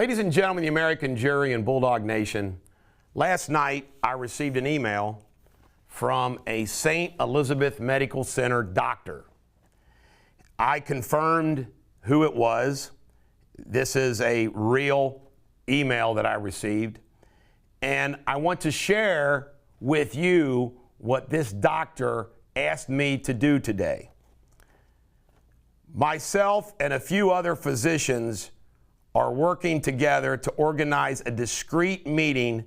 Ladies and gentlemen, the American jury and Bulldog Nation, last night I received an email from a St. Elizabeth Medical Center doctor. I confirmed who it was. This is a real email that I received. And I want to share with you what this doctor asked me to do today. Myself and a few other physicians are working together to organize a discreet meeting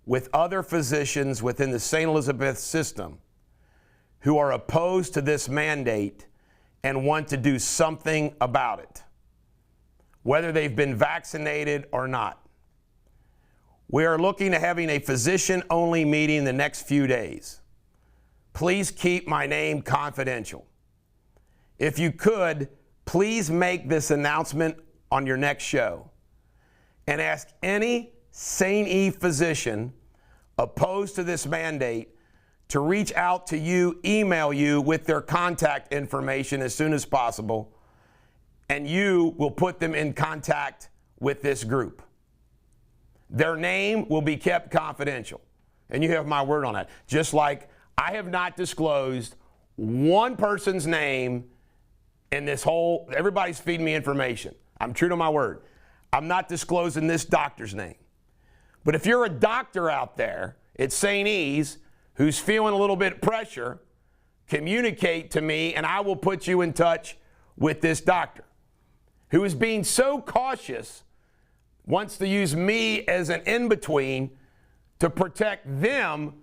with other physicians within the St. Elizabeth system who are opposed to this mandate and want to do something about it, whether they've been vaccinated or not. We are looking at having a physician-only meeting the next few days. Please keep my name confidential. If you could, please make this announcement on your next show and ask any St. E physician opposed to this mandate to reach out to you, email you with their contact information as soon as possible, and you will put them in contact with this group. Their name will be kept confidential, and you have my word on that. Just like I have not disclosed one person's name in this whole, everybody's feeding me information. I'm true to my word. I'm not disclosing this doctor's name. But if you're a doctor out there at St. E's who's feeling a little bit of pressure, communicate to me and I will put you in touch with this doctor who is being so cautious, wants to use me as an in-between to protect them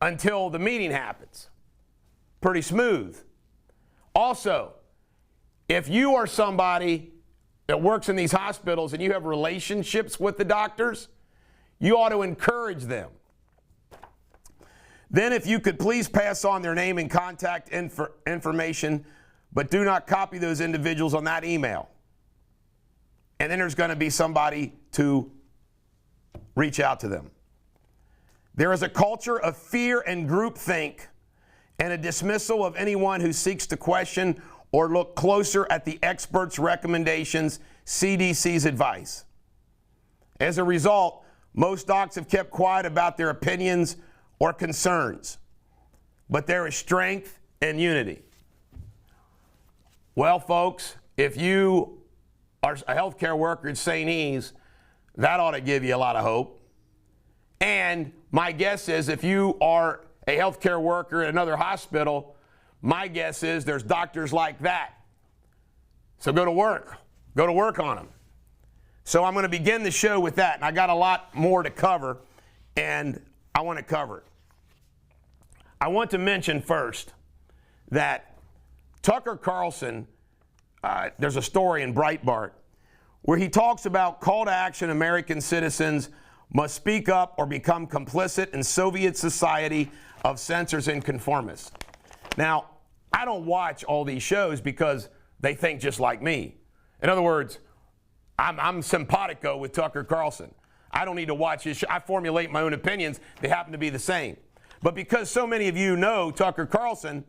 until the meeting happens. Pretty smooth. Also, if you are somebody that works in these hospitals and you have relationships with the doctors, you ought to encourage them. Then if you could please pass on their name and contact information, but do not copy those individuals on that email. And then there's going to be somebody to reach out to them. There is a culture of fear and groupthink and a dismissal of anyone who seeks to question or look closer at the experts' recommendations, CDC's advice. As a result, most docs have kept quiet about their opinions or concerns, but there is strength and unity. Well, folks, if you are a healthcare worker at St. E's, that ought to give you a lot of hope. And my guess is if you are a healthcare worker at another hospital, my guess is there's doctors like that. So go to work. Go to work on them. So I'm going to begin the show with that. And I got a lot more to cover, and I want to cover it. I want to mention first that Tucker Carlson, there's a story in Breitbart where he talks about call to action American citizens must speak up or become complicit in Soviet society of censors and conformists. Now, I don't watch all these shows because they think just like me. In other words, I'm simpatico with Tucker Carlson. I don't need to watch his show. I formulate my own opinions. They happen to be the same. But because so many of you know Tucker Carlson,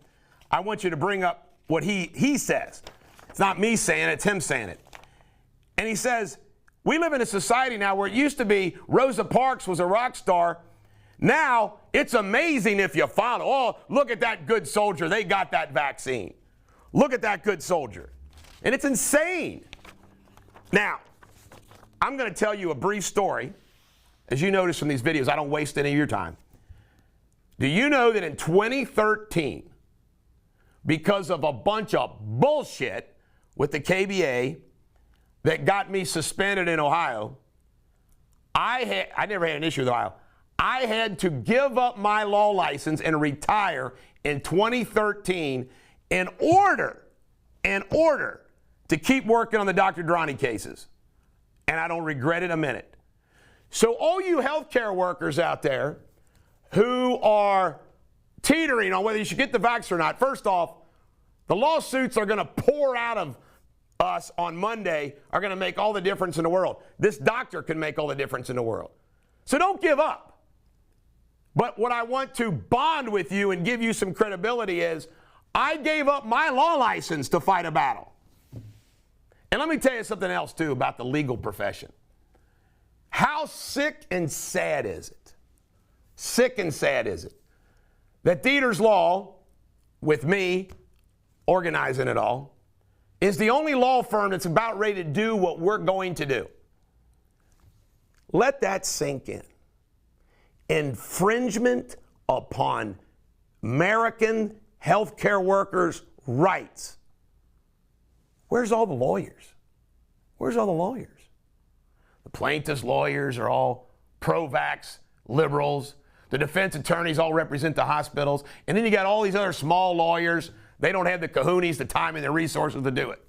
I want you to bring up what he says. It's not me saying it, it's him saying it. And he says, we live in a society now where it used to be Rosa Parks was a rock star. Now, it's amazing if you follow. Oh, look at that good soldier. They got that vaccine. Look at that good soldier. And it's insane. Now, I'm going to tell you a brief story. As you notice from these videos, I don't waste any of your time. Do you know that in 2013, because of a bunch of bullshit with the KBA that got me suspended in Ohio, I never had an issue with Ohio. I had to give up my law license and retire in 2013 in order to keep working on the Dr. Droney cases. And I don't regret it a minute. So all you healthcare workers out there who are teetering on whether you should get the vaccine or not, first off, the lawsuits are going to pour out of us on Monday are going to make all the difference in the world. This doctor can make all the difference in the world. So don't give up. But what I want to bond with you and give you some credibility is I gave up my law license to fight a battle. And let me tell you something else, too, about the legal profession. How sick and sad is it? Sick and sad is it that Deters Law, with me organizing it all, is the only law firm that's about ready to do what we're going to do. Let that sink in. Infringement upon American healthcare workers' rights. Where's all the lawyers? Where's all the lawyers? The plaintiffs' lawyers are all pro-vax liberals. The defense attorneys all represent the hospitals. And then you got all these other small lawyers. They don't have the kahunas, the time, and the resources to do it.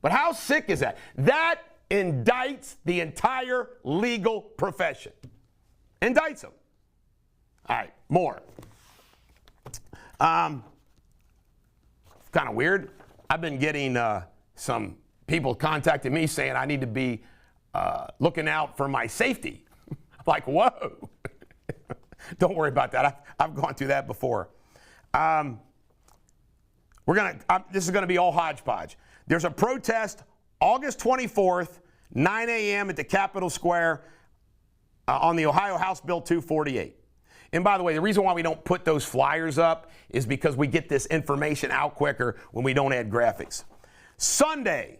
But how sick is that? That indicts the entire legal profession. Indicts them. All right, more. Kind of weird. I've been getting some people contacting me saying I need to be looking out for my safety. I'm like, whoa. Don't worry about that. I've gone through that before. This is going to be all hodgepodge. There's a protest August 24th, 9 a.m. at the Capitol Square on the Ohio House Bill 248. And by the way, the reason why we don't put those flyers up is because we get this information out quicker when we don't add graphics. Sunday,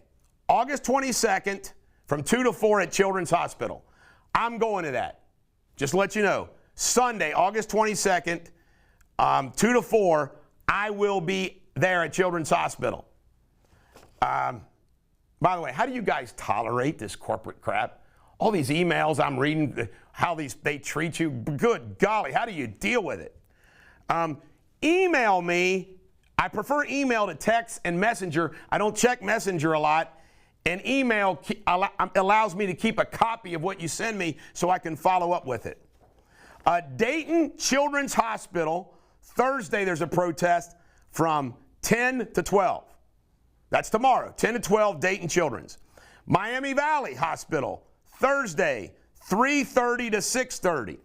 August 22nd, from 2 to 4 at Children's Hospital. I'm going to that. Just to let you know. Sunday, August 22nd, 2 to 4, I will be there at Children's Hospital. By the way, how do you guys tolerate this corporate crap? All these emails I'm reading, how they treat you. Good golly, how do you deal with it? Email me. I prefer email to text and Messenger. I don't check Messenger a lot. And email allows me to keep a copy of what you send me so I can follow up with it. Dayton Children's Hospital, Thursday there's a protest from 10 to 12. That's tomorrow, 10 to 12, Dayton Children's. Miami Valley Hospital, Thursday, 3:30 to 6:30.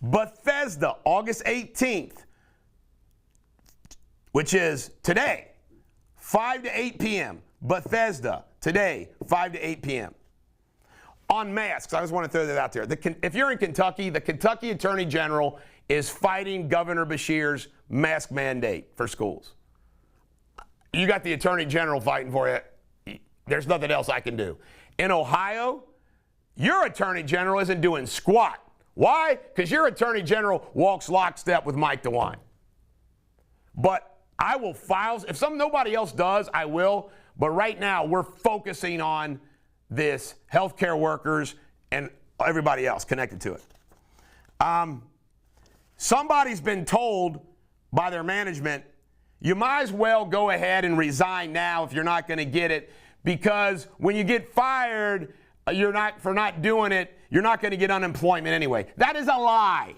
Bethesda, August 18th, which is today, 5 to 8 p.m. Bethesda, today, 5 to 8 p.m. On masks, I just want to throw that out there. If you're in Kentucky, the Kentucky Attorney General is fighting Governor Beshear's mask mandate for schools. You got the Attorney General fighting for you. There's nothing else I can do. In Ohio, your Attorney General isn't doing squat. Why? Because your Attorney General walks lockstep with Mike DeWine. But I will file, if nobody else does, I will. But right now, we're focusing on this healthcare workers and everybody else connected to it. Somebody's been told by their management, you might as well go ahead and resign now if you're not going to get it, because when you get fired, for not doing it, you're not going to get unemployment anyway. That is a lie.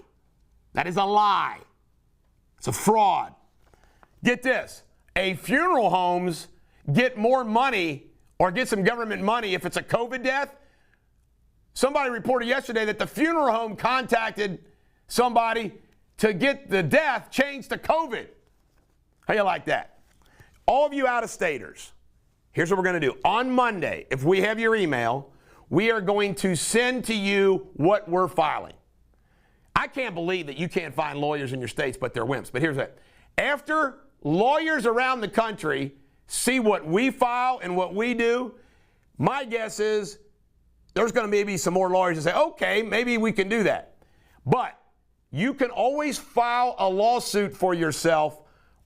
That is a lie. It's a fraud. Get this. Funeral homes get more money or get some government money if it's a COVID death. Somebody reported yesterday that the funeral home contacted somebody to get the death changed to COVID. How you like that? All of you out-of-staters, here's what we're going to do. On Monday, if we have your email, we are going to send to you what we're filing. I can't believe that you can't find lawyers in your states, but they're wimps. But here's that. After lawyers around the country see what we file and what we do, my guess is there's going to maybe some more lawyers that say, okay, maybe we can do that. But you can always file a lawsuit for yourself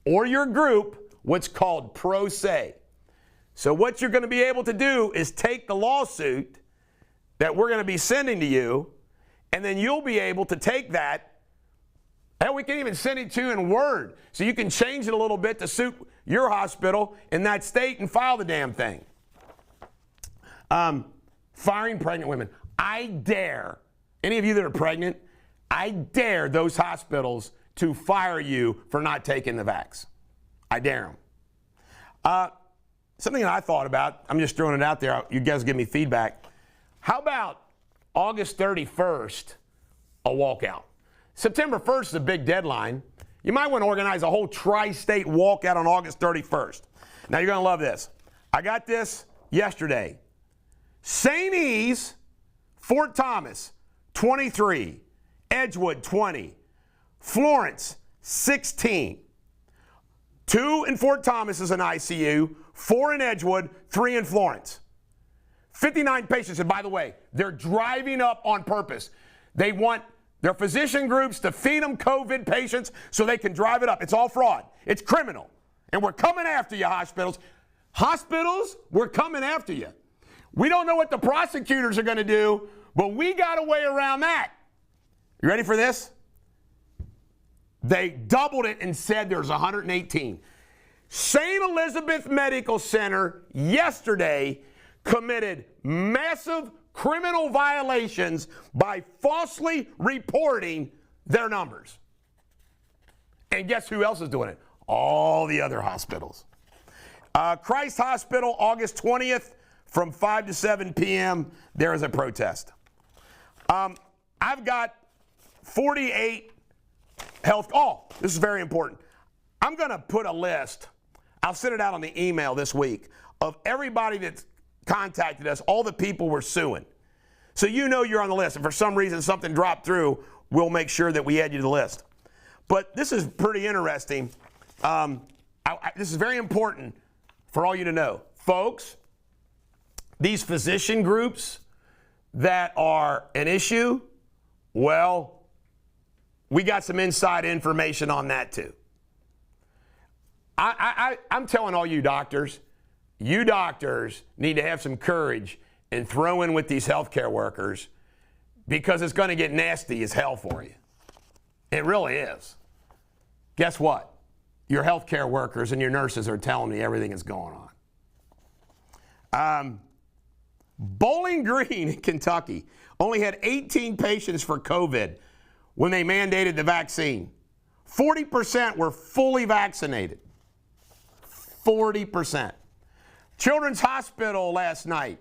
or your group, what's called pro se. So what you're going to be able to do is take the lawsuit that we're going to be sending to you, and then you'll be able to take that, and we can even send it to you in Word, so you can change it a little bit to suit your hospital in that state and file the damn thing. Firing pregnant women. I dare, any of you that are pregnant, I dare those hospitals to fire you for not taking the vax. I dare them. Something that I thought about, I'm just throwing it out there, you guys give me feedback. How about August 31st, a walkout? September 1st is a big deadline. You might want to organize a whole tri-state walkout on August 31st. Now you're going to love this. I got this yesterday. St. E's Fort Thomas, 23. Edgewood, 20. Florence, 16. 2 in Fort Thomas is an ICU, 4 in Edgewood, 3 in Florence. 59 patients, and by the way, they're driving up on purpose. They want their physician groups to feed them COVID patients so they can drive it up. It's all fraud. It's criminal. And we're coming after you, hospitals. Hospitals, we're coming after you. We don't know what the prosecutors are going to do, but we got a way around that. You ready for this? They doubled it and said there's 118. St. Elizabeth Medical Center yesterday committed massive criminal violations by falsely reporting their numbers. And guess who else is doing it? All the other hospitals. Christ Hospital, August 20th, from 5 to 7 p.m., there is a protest. I've got 48 health. Oh, this is very important. I'm going to put a list. I'll send it out on the email this week of everybody that's contacted us, all the people we're suing. So you know you're on the list. If for some reason something dropped through, we'll make sure that we add you to the list. But this is pretty interesting. This is very important for all you to know. Folks, these physician groups that are an issue, well, we got some inside information on that too. I'm telling all you doctors need to have some courage and throw in with these healthcare workers because it's going to get nasty as hell for you. It really is. Guess what? Your healthcare workers and your nurses are telling me everything is going on. Bowling Green in Kentucky only had 18 patients for COVID when they mandated the vaccine. 40% were fully vaccinated. 40%. Children's Hospital last night.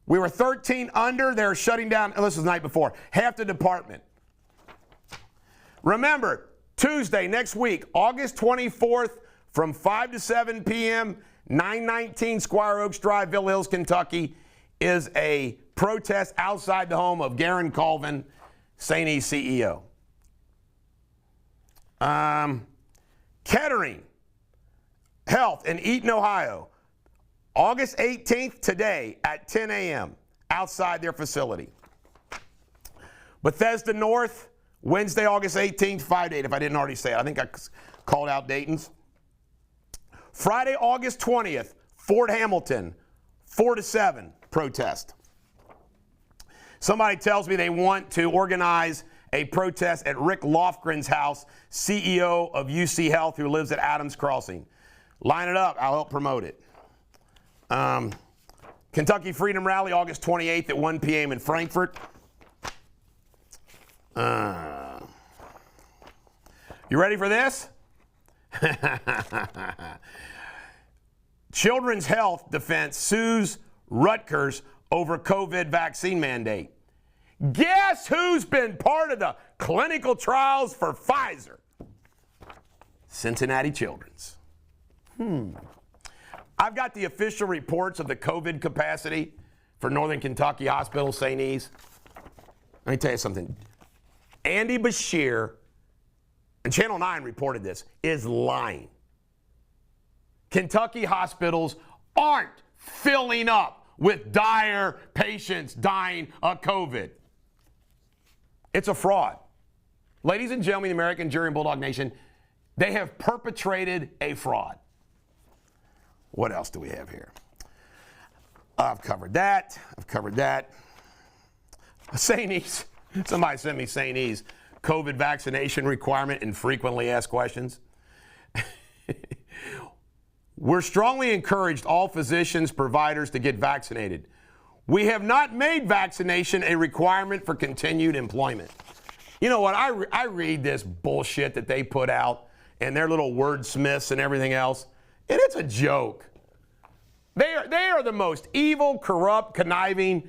We were 13 under. They're shutting down, this was the night before, half the department. Remember, Tuesday next week, August 24th, from 5 to 7 p.m., 919 Squire Oaks Drive, Villa Hills, Kentucky, is a protest outside the home of Garen Colvin, St. E CEO. Kettering Health in Eaton, Ohio, August 18th, today at 10 a.m., outside their facility. Bethesda North, Wednesday, August 18th, 5 to 8, if I didn't already say it. I think I called out Dayton's. Friday, August 20th, Fort Hamilton, 4 to 7, protest. Somebody tells me they want to organize a protest at Rick Lofgren's house, CEO of UC Health, who lives at Adams Crossing. Line it up. I'll help promote it. Kentucky Freedom Rally, August 28th at 1 p.m. in Frankfort. You ready for this? Children's Health Defense sues Rutgers over COVID vaccine mandate. Guess who's been part of the clinical trials for Pfizer? Cincinnati Children's. I've got the official reports of the COVID capacity for Northern Kentucky Hospital, St. E's. Let me tell you something. Andy Bashir, and Channel 9 reported this, is lying. Kentucky hospitals aren't filling up with dire patients dying of COVID. It's a fraud. Ladies and gentlemen, the American Jury and Bulldog Nation, they have perpetrated a fraud. What else do we have here? I've covered that. St. E's. Somebody sent me St. E's COVID vaccination requirement and frequently asked questions. We're strongly encouraged all physicians, providers to get vaccinated. We have not made vaccination a requirement for continued employment. You know what? I read this bullshit that they put out and their little wordsmiths and everything else, and it's a joke. They are the most evil, corrupt, conniving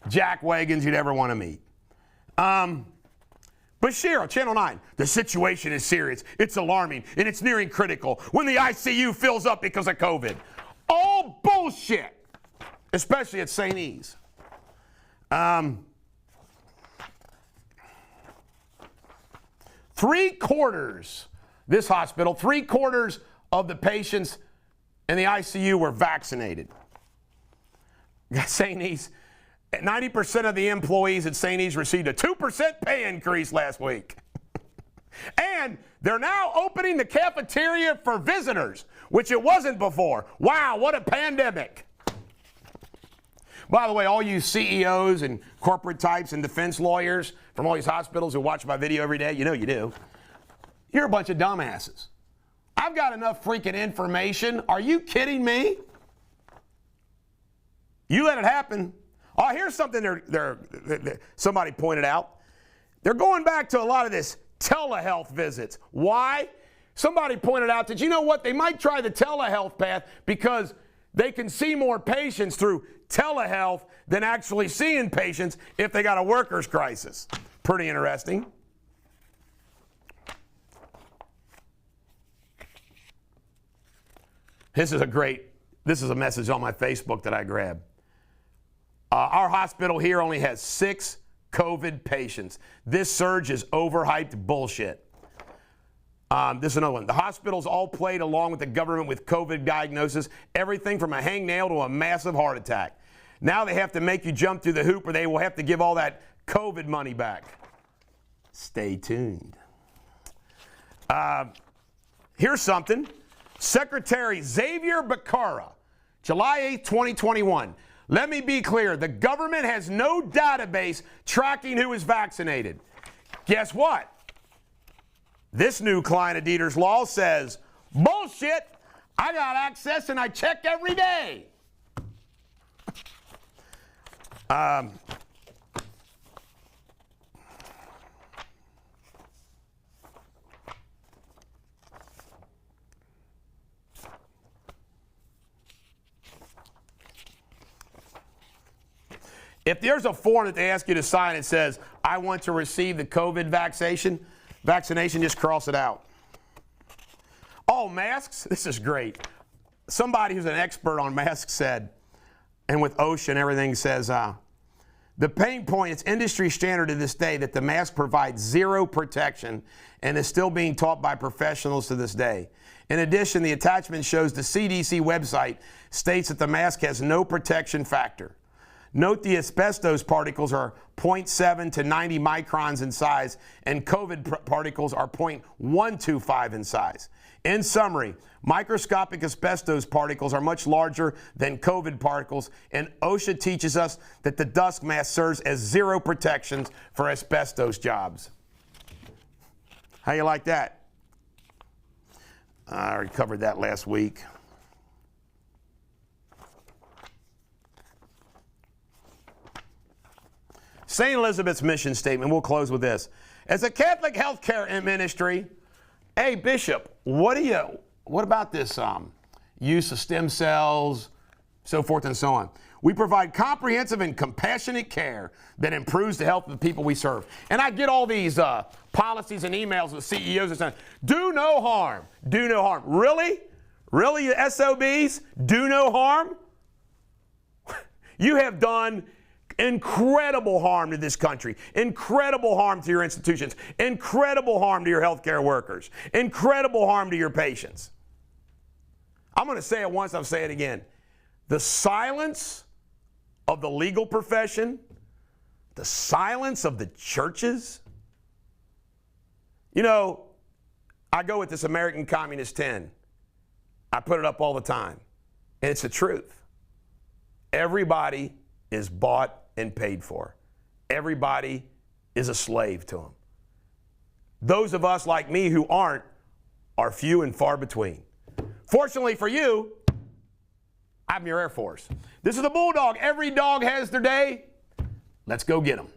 jackwagons you'd ever want to meet. Bashir, Channel 9, the situation is serious. It's alarming, and it's nearing critical when the ICU fills up because of COVID. All bullshit, especially at St. E's. Three-quarters, this hospital, three-quarters of the patients in the ICU were vaccinated. St. E's, 90% of the employees at St. E's received a 2% pay increase last week. And they're now opening the cafeteria for visitors, which it wasn't before. Wow, what a pandemic. By the way, all you CEOs and corporate types and defense lawyers from all these hospitals who watch my video every day, you know you do. You're a bunch of dumbasses. I've got enough freaking information. Are you kidding me? You let it happen. Oh, here's something somebody pointed out. They're going back to a lot of this telehealth visits. Why? Somebody pointed out that, you know what, they might try the telehealth path because they can see more patients through telehealth than actually seeing patients if they got a workers' crisis. Pretty interesting. This is a message on my Facebook that I grabbed. Our hospital here only has 6 COVID patients. This surge is overhyped bullshit. This is another one. The hospitals all played along with the government with COVID diagnosis, everything from a hangnail to a massive heart attack. Now they have to make you jump through the hoop or they will have to give all that COVID money back. Stay tuned. Here's something. Secretary Xavier Becerra, July 8, 2021. Let me be clear. The government has no database tracking who is vaccinated. Guess what? This new client of Deters Law says, bullshit, I got access and I check every day. If there's a form that they ask you to sign that says, I want to receive the COVID vaccination, just cross it out. Oh, masks? This is great. Somebody who's an expert on masks said, and with OSHA and everything says, the pain point, it's industry standard to this day that the mask provides zero protection and is still being taught by professionals to this day. In addition, the attachment shows the CDC website states that the mask has no protection factor. Note the asbestos particles are 0.7 to 90 microns in size, and COVID particles are 0.125 in size. In summary, microscopic asbestos particles are much larger than COVID particles, and OSHA teaches us that the dust mask serves as zero protections for asbestos jobs. How you like that? I already covered that last week. St. Elizabeth's mission statement, we'll close with this. As a Catholic healthcare ministry, hey, Bishop, what about this use of stem cells, so forth and so on? We provide comprehensive and compassionate care that improves the health of the people we serve. And I get all these policies and emails with CEOs that say, do no harm, do no harm. Really? Really, you SOBs? Do no harm? You have done incredible harm to this country, incredible harm to your institutions, incredible harm to your healthcare workers, incredible harm to your patients. I'm going to say it once, I'll say it again. The silence of the legal profession, the silence of the churches. You know, I go with this American Communist 10. I put it up all the time, and it's the truth. Everybody is bought and paid for. Everybody is a slave to them. Those of us like me who aren't are few and far between. Fortunately for you, I'm your Air Force. This is the Bulldog. Every dog has their day. Let's go get them.